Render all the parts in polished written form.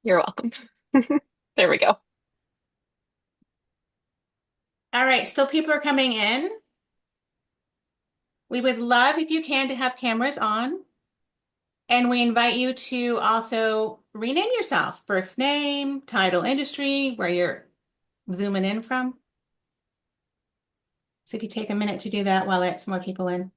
You're welcome. There we go. All right, still people are coming in. We would love if you can to have cameras on. And we invite you to also rename yourself, first name, title, industry, where you're zooming in from. So if you take a minute to do that while it's more people in.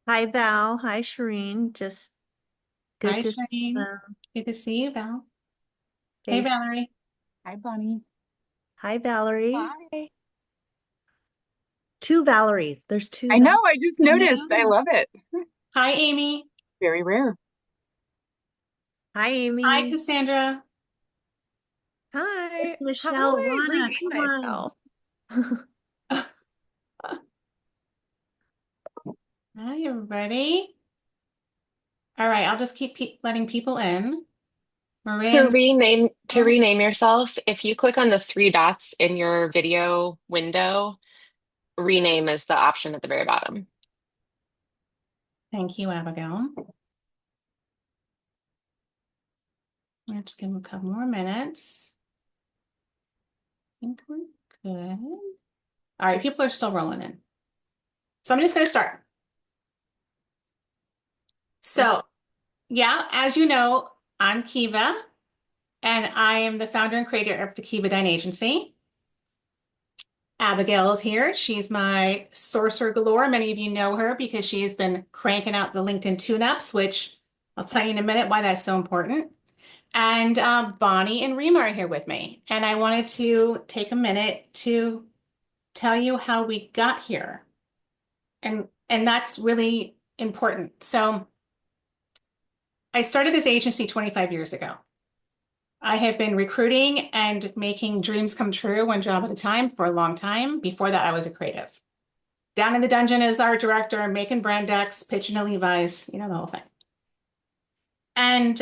Hi, Val. Hi, Shireen. Just good Hi, to Shane. uh, Good to see you, Val. Hey, face. Valerie. Hi, Bonnie. Hi, Valerie. Hi. Two Valeries. There's two I know, Val. I just I noticed. I know. love it. Hi, Amy. Very rare. Hi, Hi, Amy. Cassandra. Miss Hi. How do Michelle, I Rana, rename come on. myself? Hi, everybody. All right, I'll just keep letting people in. To Maria's rename yourself, if you click on the three dots in your video window, rename is the option at the very bottom. Thank you, Abigail. Let's give them a couple more minutes. I think we're good. All right, people are still rolling in. So I'm just going to start. So, yeah, as you know, I'm Keva, and I am the founder and creator of the Keva Dine agency. Abigail is here. She's my sorcerer galore. Many of you know her because she's been cranking out the LinkedIn tune-ups, which I'll tell you in a minute why that's so important. And Bonnie and Rima are here with me. And I wanted to take a minute to tell you how we got here. And that's really important. So I started this agency 25 years ago. I have been recruiting and making dreams come true one job at a time for a long time. Before that, I was a creative. Down in the dungeon as art director, making brand decks, pitching to Levi's, you know, the whole thing. And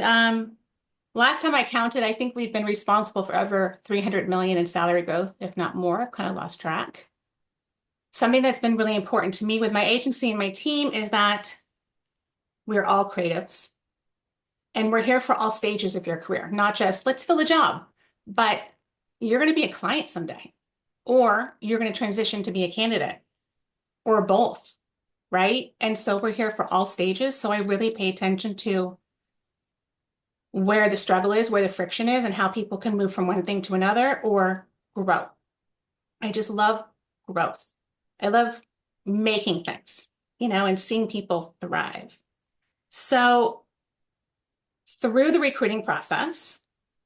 last time I counted, I think we've been responsible for over 300 million in salary growth, if not more. I've kind of lost track. Something that's been really important to me with my agency and my team is that we're all creatives. And we're here for all stages of your career, not just let's fill a job, but you're going to be a client someday, or you're going to transition to be a candidate, or both, right? And so we're here for all stages. So I really pay attention to where the struggle is, where the friction is, and how people can move from one thing to another or grow. I just love growth. I love making things, you know, and seeing people thrive. So through the recruiting process,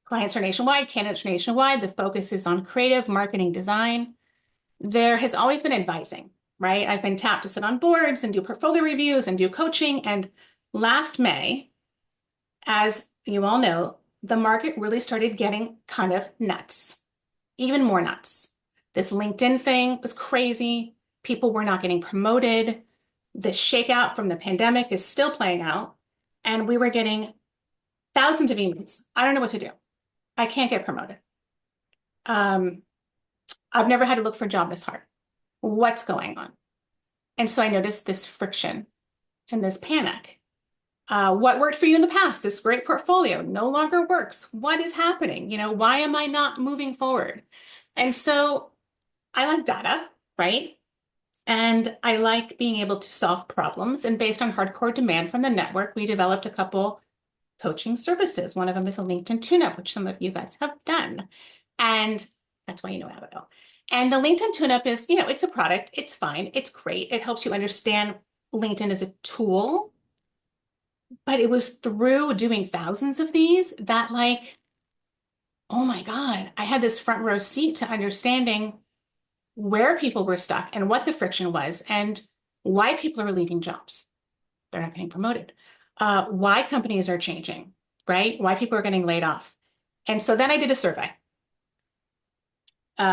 clients are nationwide, candidates are nationwide. The focus is on creative marketing design. There has always been advising, right? I've been tapped to sit on boards and do portfolio reviews and do coaching. And last May, as you all know, the market really started getting kind of nuts, even more nuts. This LinkedIn thing was crazy. People were not getting promoted. The shakeout from the pandemic is still playing out. And we were getting thousands of emails. I don't know what to do. I can't get promoted. Um, I've never had to look for a job this hard. What's going on? And so I noticed this friction and this panic. What worked for you in the past? This great portfolio no longer works. What is happening? You know, why am I not moving forward? And so I like data, right? And I like being able to solve problems. And based on hardcore demand from the network, we developed a couple coaching services. One of them is a LinkedIn tune-up, which some of you guys have done. And that's why you know Abigail. And the LinkedIn tune-up is, you know, it's a product. It's fine. It's great. It helps you understand LinkedIn as a tool. But it was through doing thousands of these that like, oh my God, I had this front row seat to understanding where people were stuck and what the friction was and why people are leaving jobs. They're not getting promoted. Why companies are changing, right? Why people are getting laid off. And so then I did a survey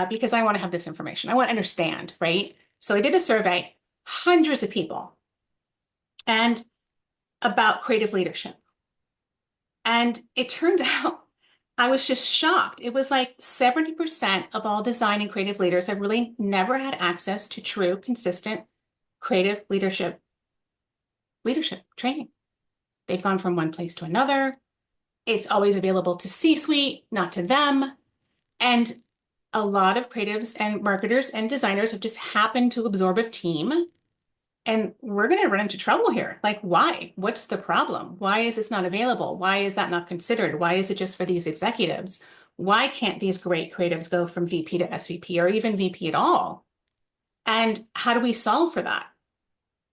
because I want to have this information. I want to understand, right? So I did a survey, hundreds of people, and about creative leadership. And it turned out I was just shocked. It was like 70% of all design and creative leaders have really never had access to true, consistent creative leadership training. They've gone from one place to another. It's always available to C-suite, not to them. And a lot of creatives and marketers and designers have just happened to absorb a team. And we're going to run into trouble here. Like, why? What's the problem? Why is this not available? Why is that not considered? Why is it just for these executives? Why can't these great creatives go from VP to SVP or even VP at all? And how do we solve for that?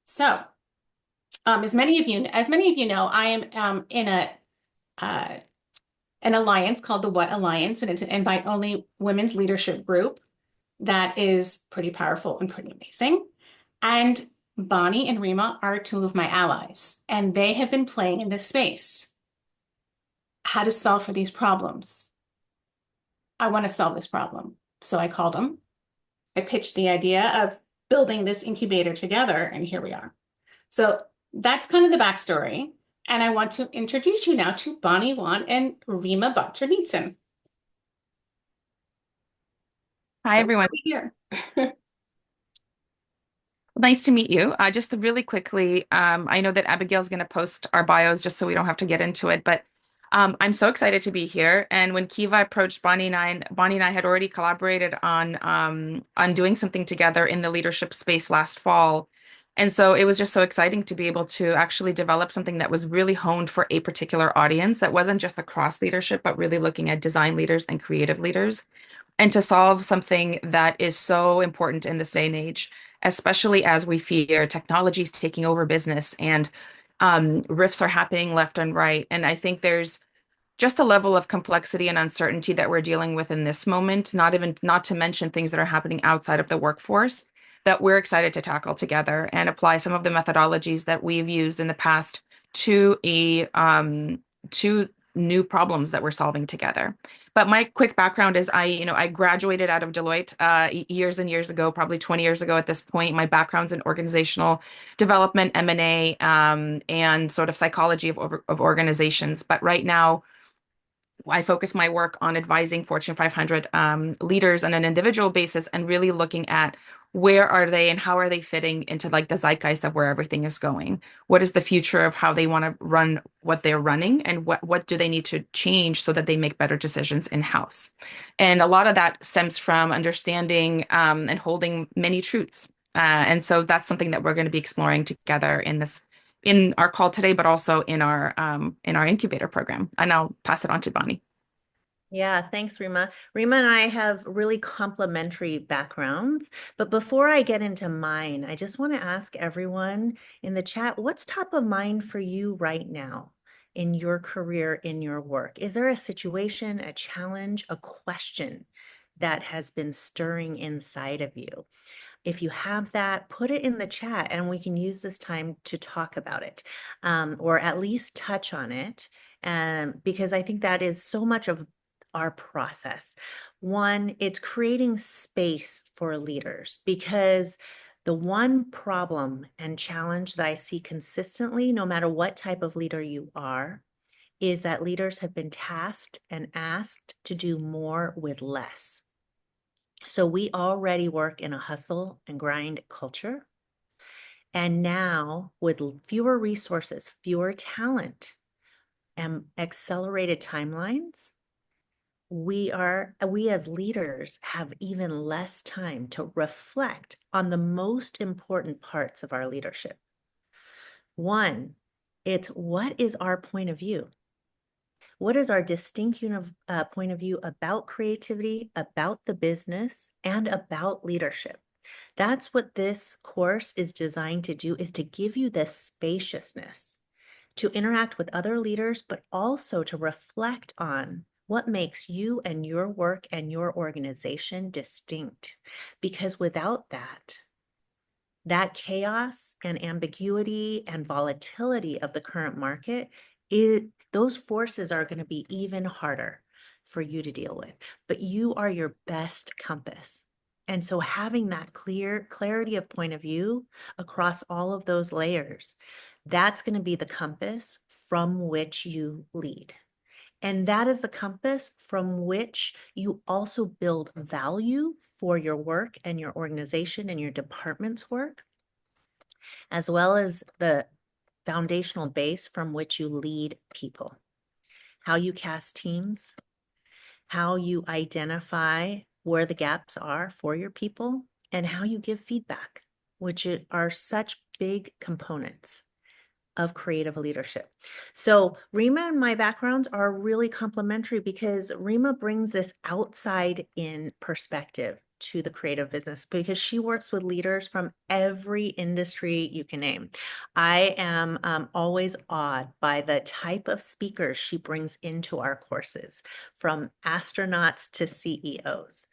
So, as many of you know, I am in uh, an alliance called the What Alliance, and it's an invite-only women's leadership group that is pretty powerful and pretty amazing. And Bonnie and Rima are two of my allies, and they have been playing in this space. How to solve for these problems. I want to solve this problem. So I called them. I pitched the idea of building this incubator together, and here we are. So that's kind of the backstory. And I want to introduce you now to Bonnie Wan and Rima Boshernitsan. Hi, So everyone. here. Nice to meet you. Just really quickly, I know that Abigail's going to post our bios just so we don't have to get into it, but I'm so excited to be here. And when Keva approached Bonnie and I had already collaborated on doing something together in the leadership space last fall. And so it was just so exciting to be able to actually develop something that was really honed for a particular audience that wasn't just across leadership, but really looking at design leaders and creative leaders and to solve something that is so important in this day and age, especially as we fear technology is taking over business and rifts are happening left and right. And I think there's just a level of complexity and uncertainty that we're dealing with in this moment, not to mention things that are happening outside of the workforce that we're excited to tackle together and apply some of the methodologies that we've used in the past to to new problems that we're solving together. But my quick background is I graduated out of Deloitte years and years ago, probably 20 years ago at this point. My background's in organizational development, M&A, and sort of psychology of organizations. But right now, I focus my work on advising Fortune 500 leaders on an individual basis and really looking at where are they and how are they fitting into like the zeitgeist of where everything is going. What is the future of how they want to run what they're running and what do they need to change so that they make better decisions in-house. And a lot of that stems from understanding and holding many truths. And so that's something that we're going to be exploring together in our call today, but also in our incubator program. And I'll pass it on to Bonnie. Yeah, thanks, Rima. Rima and I have really complementary backgrounds. But before I get into mine, I just want to ask everyone in the chat, what's top of mind for you right now in your career, in your work? Is there a situation, a challenge, a question that has been stirring inside of you? If you have that, put it in the chat and we can use this time to talk about it, or at least touch on it, because I think that is so much of our process. One, it's creating space for leaders because the one problem and challenge that I see consistently, no matter what type of leader you are, is that leaders have been tasked and asked to do more with less. So we already work in a hustle and grind culture. And now with fewer resources, fewer talent, and accelerated timelines, we as leaders have even less time to reflect on the most important parts of our leadership. One, it's what is our point of view? What is our distinct point of view about creativity, about the business, and about leadership? That's what this course is designed to do, is to give you this spaciousness to interact with other leaders, but also to reflect on what makes you and your work and your organization distinct. Because without that chaos and ambiguity and volatility of the current market, those forces are going to be even harder for you to deal with. But you are your best compass. And so having that clarity of point of view across all of those layers, that's going to be the compass from which you lead. And that is the compass from which you also build value for your work and your organization and your department's work, as well as the foundational base from which you lead people, how you cast teams, how you identify where the gaps are for your people, and how you give feedback, which are such big components of creative leadership. So Rima and my backgrounds are really complementary because Rima brings this outside in perspective to the creative business because she works with leaders from every industry you can name. I am always awed by the type of speakers she brings into our courses, from astronauts to CEOs.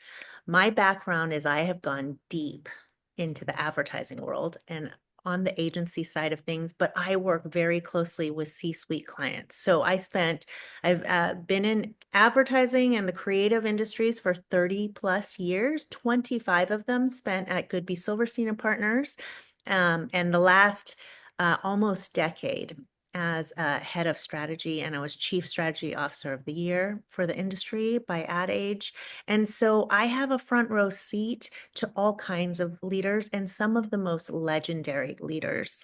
My background is I have gone deep into the advertising world and on the agency side of things, but I work very closely with C-suite clients. So I've been in advertising and the creative industries for 30 plus years, 25 of them spent at Goodby Silverstein and Partners, and the last almost decade as head of strategy, and I was Chief Strategy Officer of the Year for the industry by Ad Age. And so I have a front row seat to all kinds of leaders and some of the most legendary leaders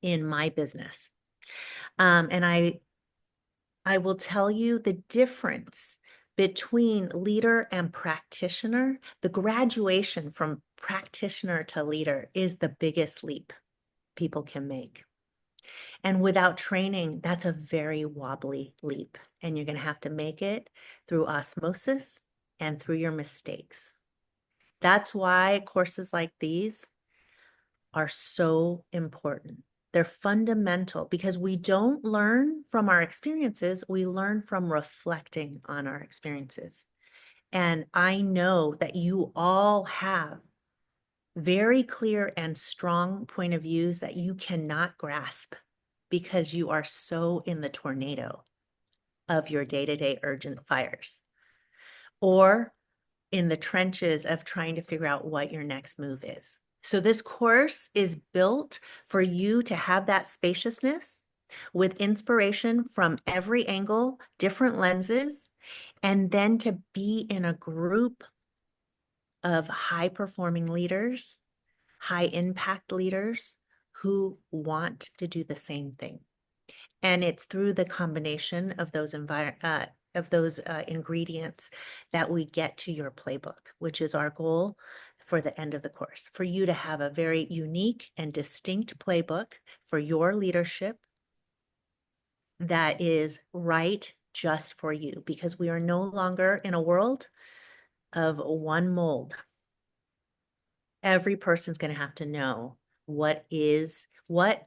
in my business. And I will tell you the difference between leader and practitioner. The graduation from practitioner to leader is the biggest leap people can make. And without training, that's a very wobbly leap. And you're going to have to make it through osmosis and through your mistakes. That's why courses like these are so important. They're fundamental because we don't learn from our experiences, we learn from reflecting on our experiences. And I know that you all have very clear and strong point of views that you cannot grasp because you are so in the tornado of your day-to-day urgent fires, or in the trenches of trying to figure out what your next move is. So this course is built for you to have that spaciousness with inspiration from every angle, different lenses, and then to be in a group of high-performing leaders, high-impact leaders who want to do the same thing. And it's through the combination of those ingredients that we get to your playbook, which is our goal for the end of the course, for you to have a very unique and distinct playbook for your leadership that is right just for you, because we are no longer in a world of one mold. Every person's going to have to know what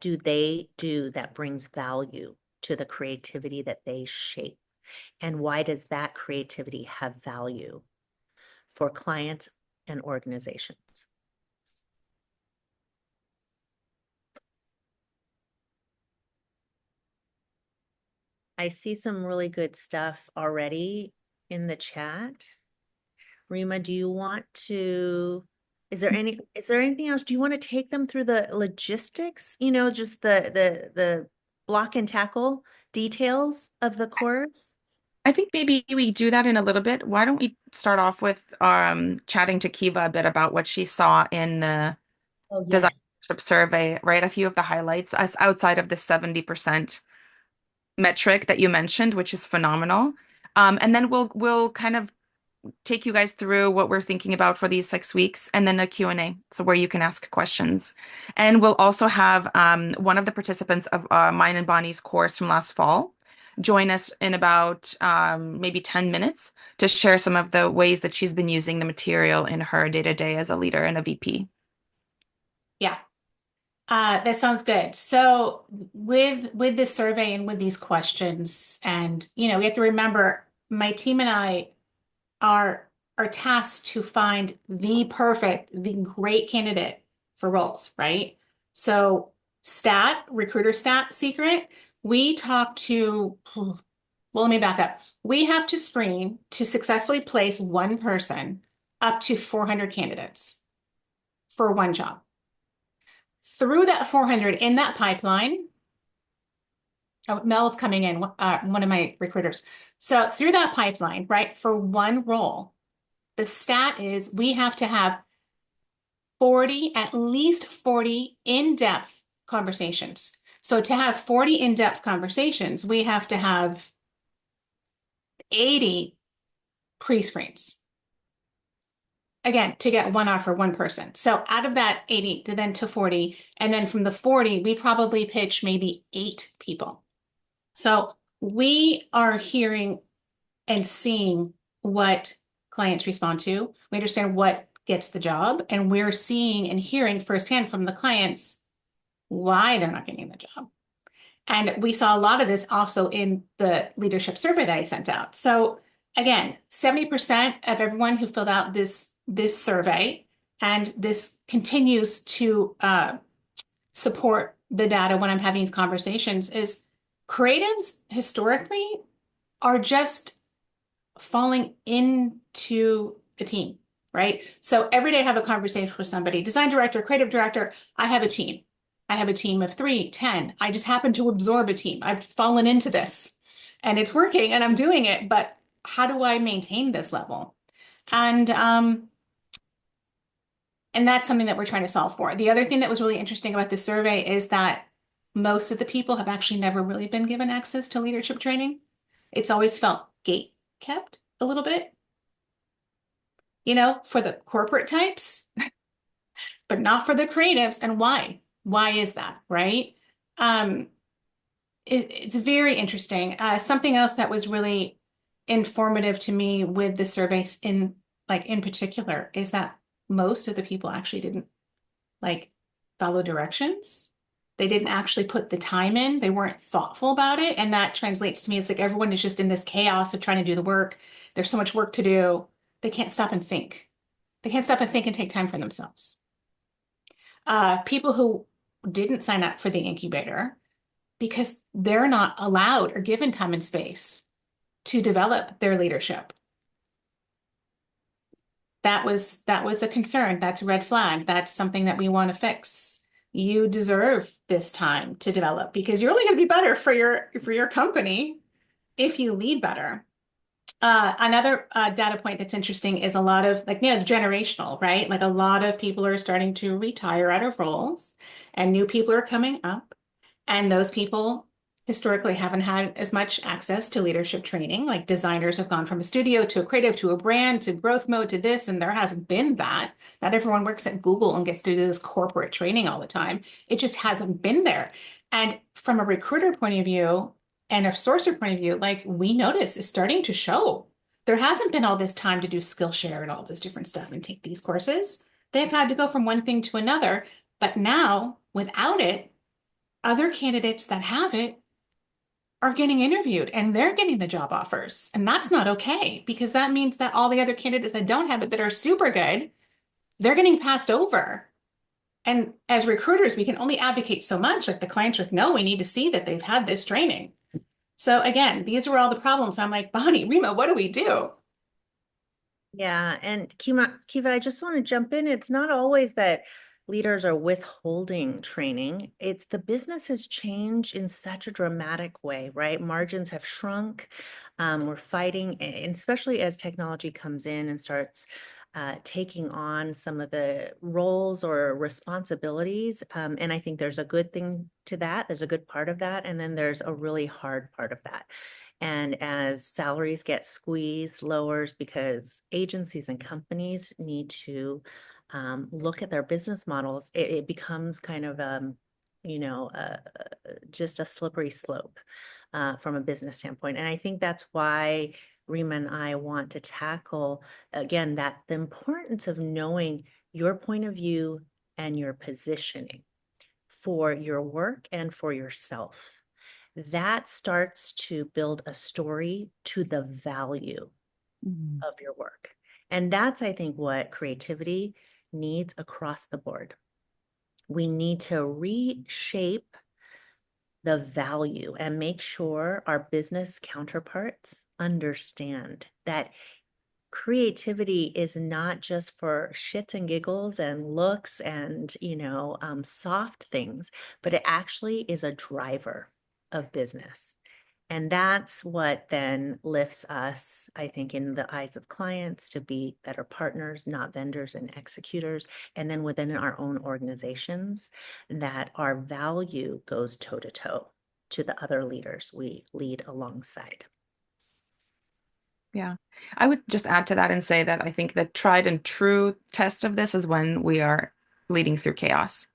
do they do that brings value to the creativity that they shape? And why does that creativity have value for clients and organizations? I see some really good stuff already in the chat. Rima, do you want to, is there anything else? Do you want to take them through the logistics, just the block and tackle details of the course? I think maybe we do that in a little bit. Why don't we start off with chatting to Kiva a bit about what she saw in the Oh, design yes. survey, right? A few of the highlights as outside of the 70% metric that you mentioned, which is phenomenal. And then we'll kind of take you guys through what we're thinking about for these 6 weeks, and then a Q&A, so where you can ask questions. And we'll also have one of the participants of mine and Bonnie's course from last fall join us in about maybe 10 minutes to share some of the ways that she's been using the material in her day-to-day as a leader and a VP. Yeah. That sounds good. So with this survey and with these questions, and we have to remember my team and I are tasked to find the great candidate for roles, right? So recruiter stat secret, we talk to, well, let me back up. We have to screen to successfully place one person up to 400 candidates for one job. Through that 400 in that pipeline, Oh, Mel's coming in, one of my recruiters. So through that pipeline, right, for one role, the stat is we have to have 40, at least 40 in-depth conversations. So to have 40 in-depth conversations, we have to have 80 pre-screens. Again, to get one offer, one person. So out of that 80 to then to 40, and then from the 40, we probably pitch maybe 8 people. So we are hearing and seeing what clients respond to. We understand what gets the job, and we're seeing and hearing firsthand from the clients why they're not getting the job. And we saw a lot of this also in the leadership survey that I sent out. So again, 70% of everyone who filled out this survey, and this continues to support the data when I'm having these conversations, is creatives historically are just falling into a team, right? So every day I have a conversation with somebody, design director, creative director, I have a team. I have a team of 3, 10. I just happen to absorb a team. I've fallen into this and it's working and I'm doing it, but how do I maintain this level? And that's something that we're trying to solve for. The other thing that was really interesting about this survey is that most of the people have actually never really been given access to leadership training. It's always felt gate kept a little bit, for the corporate types, but not for the creatives. And why? Why is that, right? It's very interesting. Something else that was really informative to me with the surveys in particular is that most of the people actually didn't follow directions. They didn't actually put the time in. They weren't thoughtful about it. And that translates to me as everyone is just in this chaos of trying to do the work. There's so much work to do. They can't stop and think. They can't stop and think and take time for themselves. People who didn't sign up for the incubator because they're not allowed or given time and space to develop their leadership. That was a concern. That's a red flag. That's something that we want to fix. You deserve this time to develop because you're only going to be better for your company if you lead better. Another data point that's interesting is a lot of generational, right? A lot of people are starting to retire out of roles and new people are coming up. And those people historically haven't had as much access to leadership training. Like designers have gone from a studio to a creative to a brand to growth mode to this, and there hasn't been that. Not everyone works at Google and gets to do this corporate training all the time. It just hasn't been there. And from a recruiter point of view and a sourcer point of view, we notice is starting to show. There hasn't been all this time to do Skillshare and all this different stuff and take these courses. They've had to go from one thing to another. But now, without it, other candidates that have it are getting interviewed and they're getting the job offers. And that's not okay because that means that all the other candidates that don't have it that are super good, they're getting passed over. And as recruiters, we can only advocate so much. The clients are like, no, we need to see that they've had this training. So again, these were all the problems. I'm like, Bonnie, Rima, what do we do? Yeah, and Keva, I just want to jump in. It's not always that leaders are withholding training. It's the business has changed in such a dramatic way, right? Margins have shrunk. We're fighting, and especially as technology comes in and starts taking on some of the roles or responsibilities. And I think there's a good thing to that. There's a good part of that. And then there's a really hard part of that. And as salaries get squeezed, lowers because agencies and companies need to look at their business models, it becomes kind of, just a slippery slope from a business standpoint. And I think that's why Rima and I want to tackle, again, that the importance of knowing your point of view and your positioning for your work and for yourself. That starts to build a story to the value of your work. And that's, I think, what creativity needs across the board. We need to reshape the value and make sure our business counterparts understand that creativity is not just for shits and giggles and looks and, soft things, but it actually is a driver of business. And that's what then lifts us, I think, in the eyes of clients to be better partners, not vendors and executors. And then within our own organizations, that our value goes toe to toe to the other leaders we lead alongside. Yeah. I would just add to that and say that I think the tried and true test of this is when we are leading through chaos,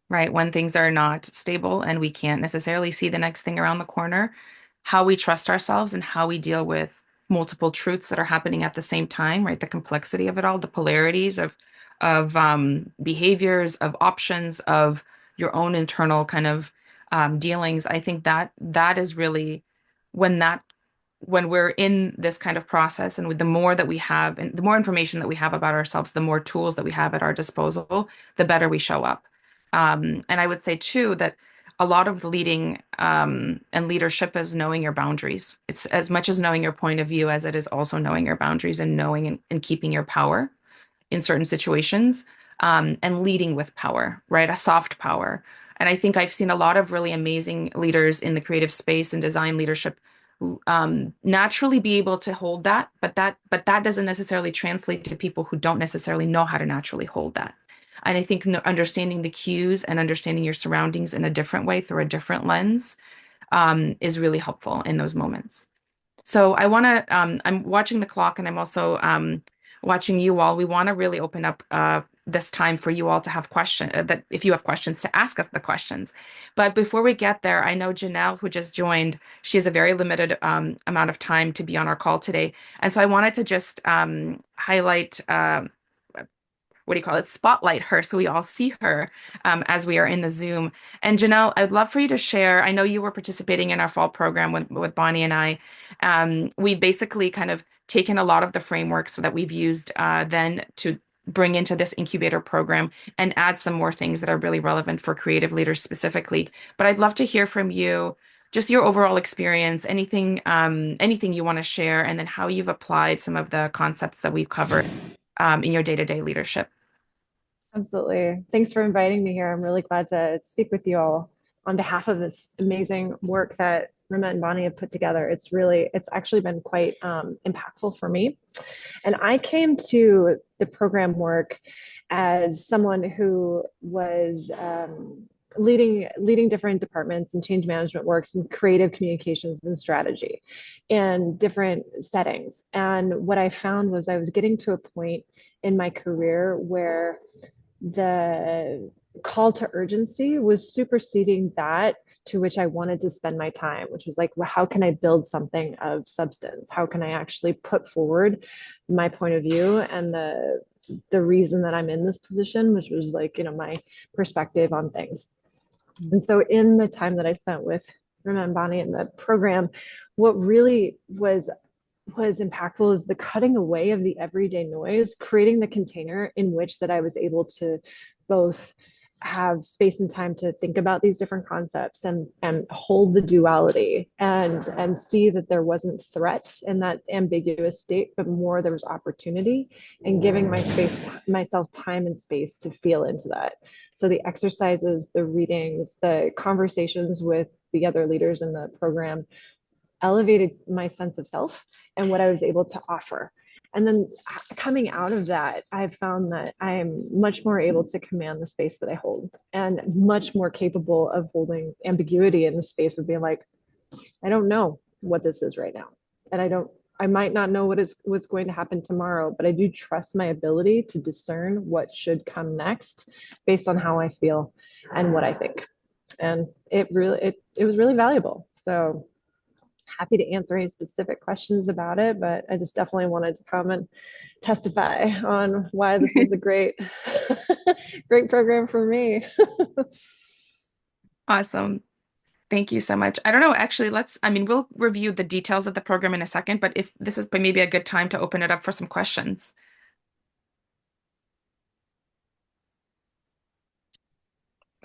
right? When things are not stable and we can't necessarily see the next thing around the corner, how we trust ourselves and how we deal with multiple truths that are happening at the same time, right? The complexity of it all, the polarities of behaviors, of options, of your own internal kind of dealings. I think that that is really when that when we're in this kind of process and with the more that we have and the more information that we have about ourselves, the more tools that we have at our disposal, the better we show up. And I would say too that a lot of leading and leadership is knowing your boundaries. It's as much as knowing your point of view as it is also knowing your boundaries and knowing and keeping your power in certain situations, and leading with power, right? A soft power. And I think I've seen a lot of really amazing leaders in the creative space and design leadership naturally be able to hold that, but that doesn't necessarily translate to people who don't necessarily know how to naturally hold that. And I think understanding the cues and understanding your surroundings in a different way through a different lens is really helpful in those moments. So I want to, I'm watching the clock and I'm also watching you all. We want to really open up this time for you all to have questions, that if you have questions, to ask us the questions. But before we get there, I know Janelle, who just joined, she has a very limited amount of time to be on our call today. And so I wanted to just highlight, what do you call it, spotlight her so we all see her as we are in the Zoom. And Janelle, I'd love for you to share. I know you were participating in our fall program with Bonnie and I. We basically kind of taken a lot of the frameworks that we've used then to bring into this incubator program and add some more things that are really relevant for creative leaders specifically. But I'd love to hear from you, just your overall experience, anything you want to share, and then how you've applied some of the concepts that we've covered in your day-to-day leadership. Absolutely. Thanks for inviting me here. I'm really glad to speak with you all on behalf of this amazing work that Rima and Bonnie have put together. It's actually been quite impactful for me. And I came to the program work as someone who was leading different departments and change management works and creative communications and strategy in different settings. And what I found was I was getting to a point in my career where the call to urgency was superseding that to which I wanted to spend my time, which was like, well, how can I build something of substance? How can I actually put forward my point of view and the reason that I'm in this position, which was like, my perspective on things. And so in the time that I spent with Rima and Bonnie in the program, what really was impactful is the cutting away of the everyday noise, creating the container in which that I was able to both have space and time to think about these different concepts and hold the duality and see that there wasn't threat in that ambiguous state, but more there was opportunity, and giving myself time and space to feel into that. So the exercises, the readings, the conversations with the other leaders in the program elevated my sense of self and what I was able to offer. And then coming out of that, I've found that I am much more able to command the space that I hold and much more capable of holding ambiguity in the space of being like, I don't know what this is right now. And I might not know what's going to happen tomorrow, but I do trust my ability to discern what should come next based on how I feel and what I think. And it was really valuable. So happy to answer any specific questions about it, but I just definitely wanted to come and testify on why this is a great, great program for me. Awesome. Thank you so much. I don't know, actually, we'll review the details of the program in a second, but if this is maybe a good time to open it up for some questions.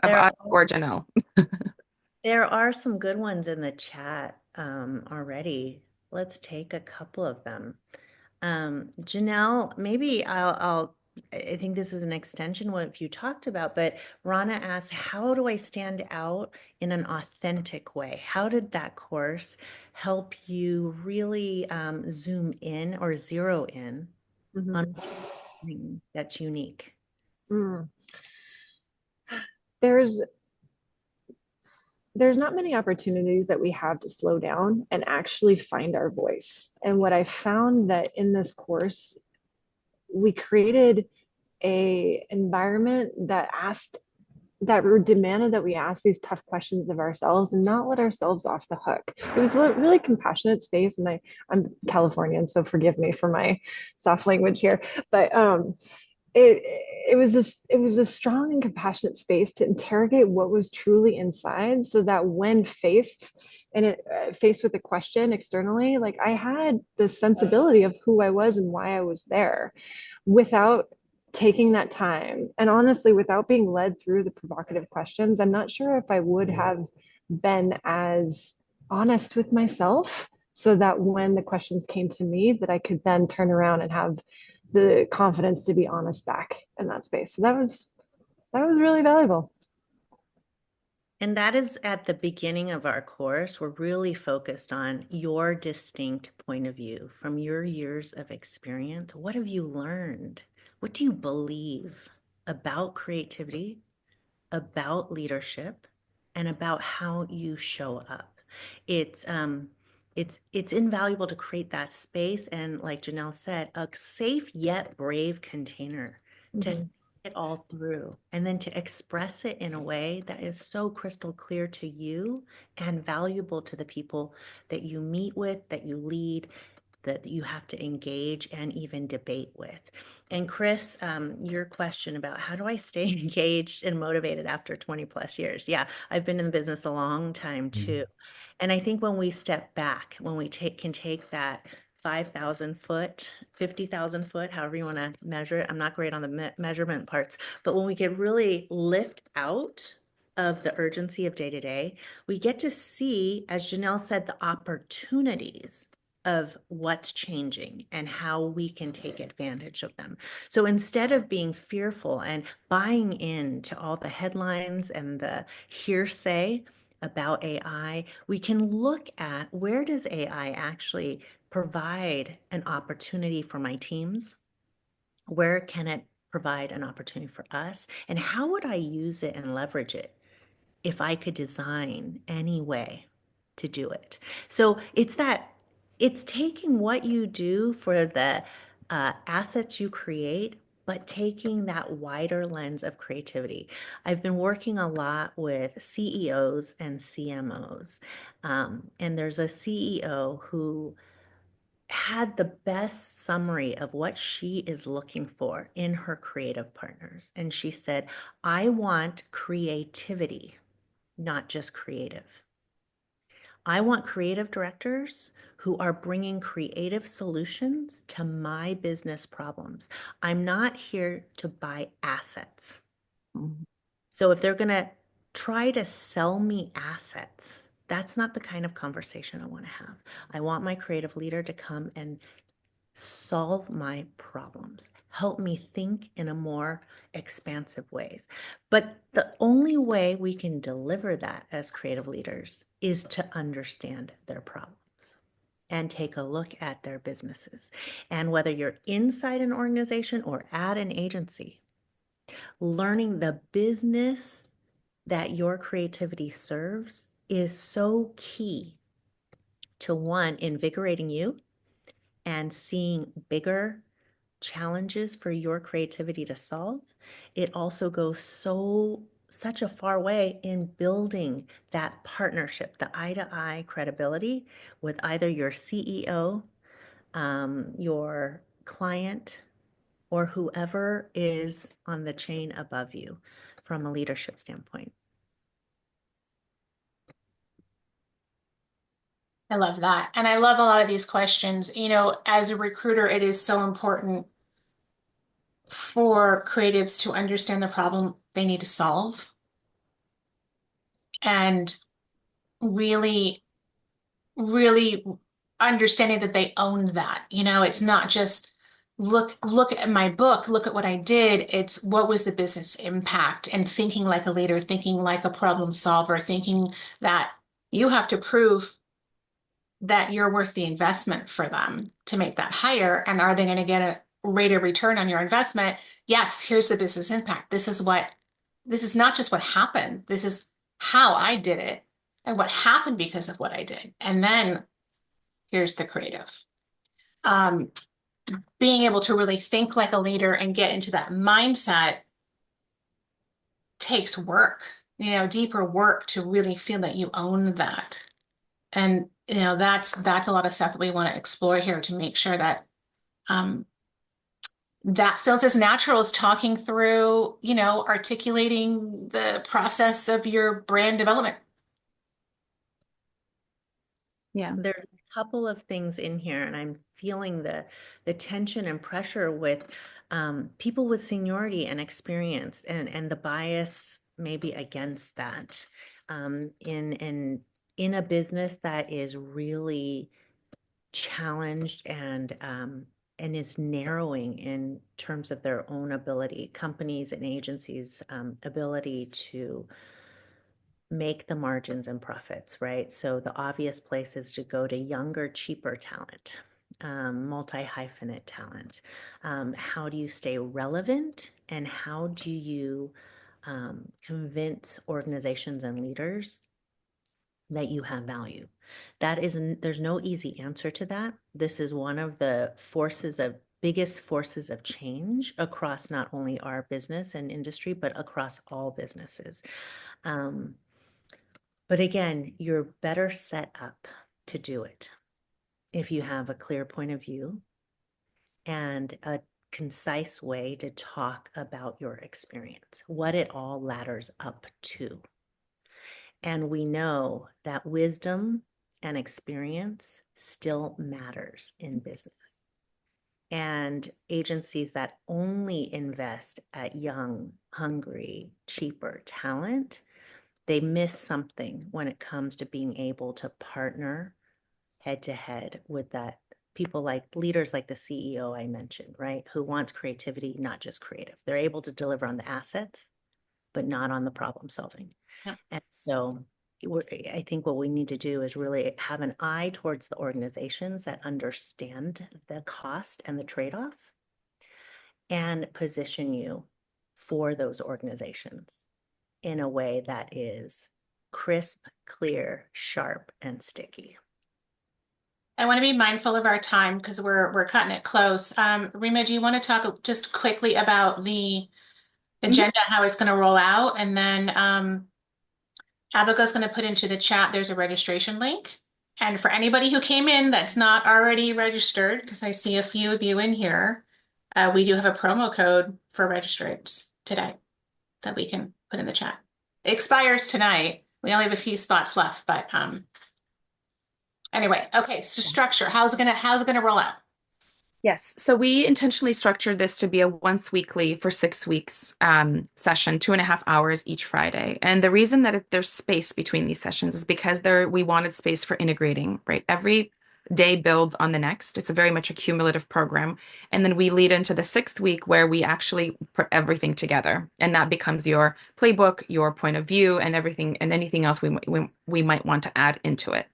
Of There us or Janelle. There are some good ones in the chat already. Let's take a couple of them. Janelle, maybe I'll I think this is an extension of what you talked about, but Rana asked, how do I stand out in an authentic way? How did that course help you really zoom in or zero in on Mhm. something that's unique? Mm. There's there's not many opportunities that we have to slow down and actually find our voice. And what I found that in this course, we created a environment that demanded that we ask these tough questions of ourselves and not let ourselves off the hook. It was a really compassionate space, and I'm Californian, so forgive me for my soft language here, but it it was a strong and compassionate space to interrogate what was truly inside, so that when faced with a question externally, like I had the sensibility of who I was and why I was there, without taking that time. And honestly, without being led through the provocative questions, I'm not sure if I would have been as honest with myself, so that when the questions came to me, that I could then turn around and have the confidence to be honest back in that space. So that was really valuable. And that is at the beginning of our course. We're really focused on your distinct point of view from your years of experience. What have you learned? What do you believe about creativity, about leadership, and about how you show up? It's it's invaluable to create that space and, like Janelle said, a safe yet brave container to Mhm. it all through, and then to express it in a way that is so crystal clear to you and valuable to the people that you meet with, that you lead, that you have to engage and even debate with. And Chris, your question about how do I stay engaged and motivated after 20 plus years? Yeah, I've been in the business a long time too. And I think when we step back, when we can take that 5,000 foot, 50,000 foot, however you want to measure it. I'm not great on the measurement parts, but when we get really lift out of the urgency of day to day, we get to see, as Janelle said, the opportunities of what's changing and how we can take advantage of them. So instead of being fearful and buying into all the headlines and the hearsay about AI, we can look at where does AI actually provide an opportunity for my teams? Where can it provide an opportunity for us? And how would I use it and leverage it if I could design any way to do it? So it's taking what you do for the assets you create, but taking that wider lens of creativity. I've been working a lot with CEOs and CMOs, and there's a CEO who had the best summary of what she is looking for in her creative partners. And she said, I want creativity, not just creative. I want creative directors who are bringing creative solutions to my business problems. I'm not here to buy assets. Mhm. So if they're going to try to sell me assets, that's not the kind of conversation I want to have. I want my creative leader to come and solve my problems, help me think in a more expansive ways. But the only way we can deliver that as creative leaders is to understand their problems and take a look at their businesses. And whether you're inside an organization or at an agency, learning the business that your creativity serves is so key to one, invigorating you and seeing bigger challenges for your creativity to solve. It also goes such a far way in building that partnership, the eye to eye credibility with either your CEO, your client, or whoever is on the chain above you from a leadership standpoint. I love that. And I love a lot of these questions. You know, as a recruiter, it is so important for creatives to understand the problem they need to solve and really, really understanding that they own that. You know, it's not just look at my book, look at what I did. It's what was the business impact, and thinking like a leader, thinking like a problem solver, thinking that you have to prove that you're worth the investment for them to make that hire. And are they going to get a rate of return on your investment? Yes, here's the business impact. This is not just what happened. This is how I did it and what happened because of what I did. And then here's the creative. Um, Being able to really think like a leader and get into that mindset takes work, deeper work to really feel that you own that. And that's a lot of stuff that we want to explore here to make sure that um, that feels as natural as talking through, articulating the process of your brand development. Yeah. There's a couple of things in here, and I'm feeling the tension and pressure with people with seniority and experience, and the bias maybe against that in a business that is really challenged and is narrowing in terms of their own ability, companies and agencies' ability to make the margins and profits, right? So the obvious place is to go to younger, cheaper talent, multi-hyphenate talent. How do you stay relevant, and how do you convince organizations and leaders that you have value? There's no easy answer to that. This is one of the biggest forces of change across not only our business and industry, but across all businesses. But again, you're better set up to do it if you have a clear point of view and a concise way to talk about your experience, what it all ladders up to. And we know that wisdom and experience still matters in business. And agencies that only invest at young, hungry, cheaper talent, they miss something when it comes to being able to partner head to head with that people like leaders like the CEO I mentioned, right? Who wants creativity, not just creative. They're able to deliver on the assets, but not on the problem solving. Yeah. And so I think what we need to do is really have an eye towards the organizations that understand the cost and the trade-off and position you for those organizations in a way that is crisp, clear, sharp, and sticky. I want to be mindful of our time because we're cutting it close. Rima, do you want to talk just quickly about the agenda, how it's going to roll out? And then Abigail's going to put into the chat, there's a registration link. And for anybody who came in that's not already registered, because I see a few of you in here, we do have a promo code for registrants today that we can put in the chat. It expires tonight. We only have a few spots left, but anyway, okay, so structure, how's it gonna roll out? Yes. So we intentionally structured this to be a once weekly for 6 weeks session, 2.5 hours each Friday. And the reason that there's space between these sessions is because we wanted space for integrating, right? Every day builds on the next. It's a very much a cumulative program. And then we lead into the 6th week where we actually put everything together. And that becomes your playbook, your point of view, and everything and anything else we might want to add into it.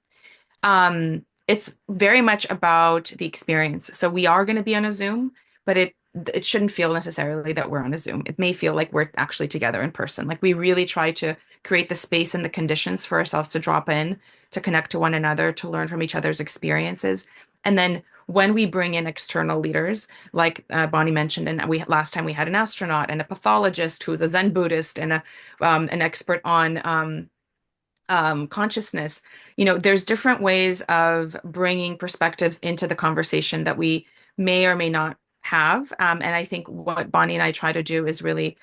It's very much about the experience. So we are going to be on a Zoom, but it shouldn't feel necessarily that we're on a Zoom. It may feel like we're actually together in person. Like we really try to create the space and the conditions for ourselves to drop in, to connect to one another, to learn from each other's experiences. And then when we bring in external leaders, like Bonnie mentioned, and last time we had an astronaut and a pathologist who's a Zen Buddhist and an expert on consciousness, there's different ways of bringing perspectives into the conversation that we may or may not have. And I think what Bonnie and I try to do is really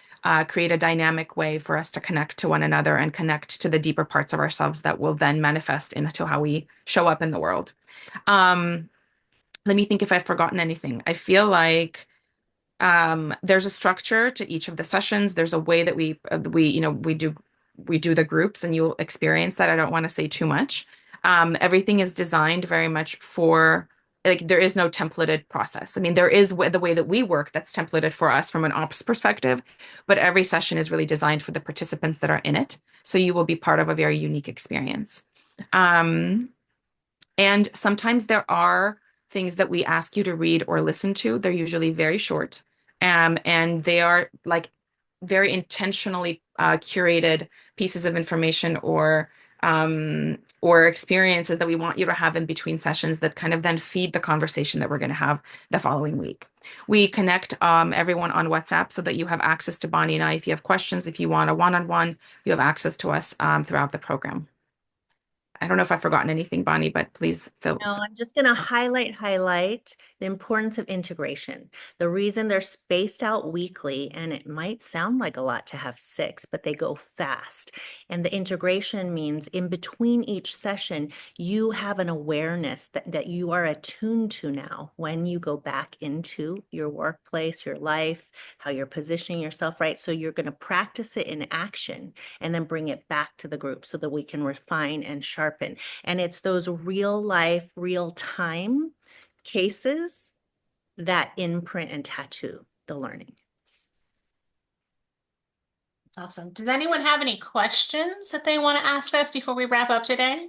create a dynamic way for us to connect to one another and connect to the deeper parts of ourselves that will then manifest into how we show up in the world. Let me think if I've forgotten anything. I feel like there's a structure to each of the sessions. There's a way that we do the groups, and you'll experience that. I don't want to say too much. Everything is designed very much for like there is no templated process. I mean, there is the way that we work that's templated for us from an ops perspective, but every session is really designed for the participants that are in it. So you will be part of a very unique experience. And sometimes there are things that we ask you to read or listen to. They're usually very short, and they are like very intentionally curated pieces of information or experiences that we want you to have in between sessions that kind of then feed the conversation that we're going to have the following week. We connect everyone on WhatsApp so that you have access to Bonnie and I. If you have questions, if you want a one-on-one, you have access to us throughout the program. I don't know if I've forgotten anything, Bonnie, but please fill. No, I'm just going to highlight the importance of integration. The reason they're spaced out weekly, and it might sound like a lot to have 6, but they go fast. And the integration means in between each session, you have an awareness that you are attuned to now when you go back into your workplace, your life, how you're positioning yourself, right? So you're going to practice it in action and then bring it back to the group so that we can refine and sharpen. And it's those real life, real time cases that imprint and tattoo the learning. That's awesome. Does anyone have any questions that they want to ask us before we wrap up today?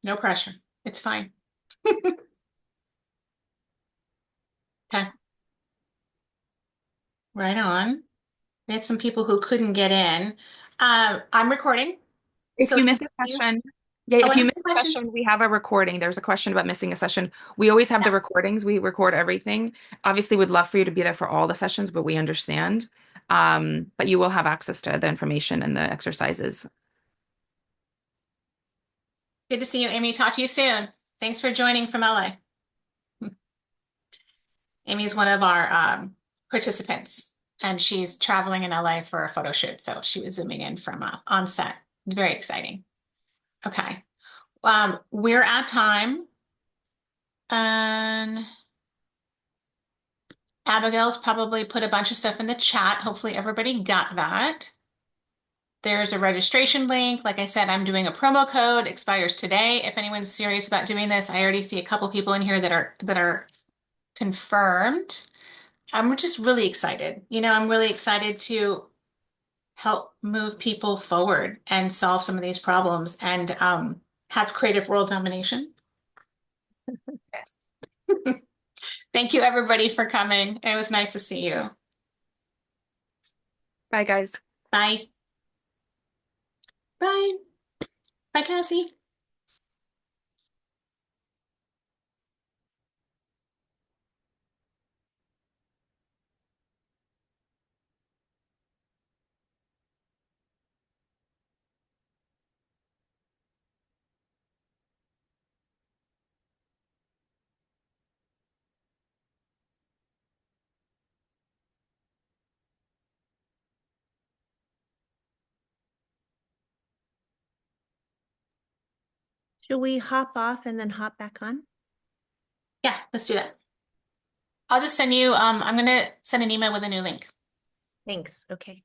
No pressure. It's fine. Okay. Right on. We had some people who couldn't get in. I'm recording. If So you miss a you, session, yeah, oh, if I you miss missed a a question. session, we have a recording. There's a question about missing a session. We always have Yeah. the recordings. We record everything. Obviously, we'd love for you to be there for all the sessions, but we understand. But you will have access to the information and the exercises. Good to see you, Amy. Talk to you soon. Thanks for joining from LA. Amy's one of our participants, and she's traveling in LA for a photo shoot. So she was zooming in from on set. Very exciting. Okay. We're at time. And Abigail's probably put a bunch of stuff in the chat. Hopefully everybody got that. There's a registration link. Like I said, I'm doing a promo code, expires today. If anyone's serious about doing this, I already see a couple people in here that are confirmed. I'm just really excited. You know, I'm really excited to help move people forward and solve some of these problems and have creative world domination. Yes. Thank you, everybody, for coming. It was nice to see you. Bye, guys. Bye. Bye. Bye, Cassie. Should we hop off and then hop back on? Yeah, let's do that. I'll just send you, I'm gonna send an email with a new link. Thanks. Okay.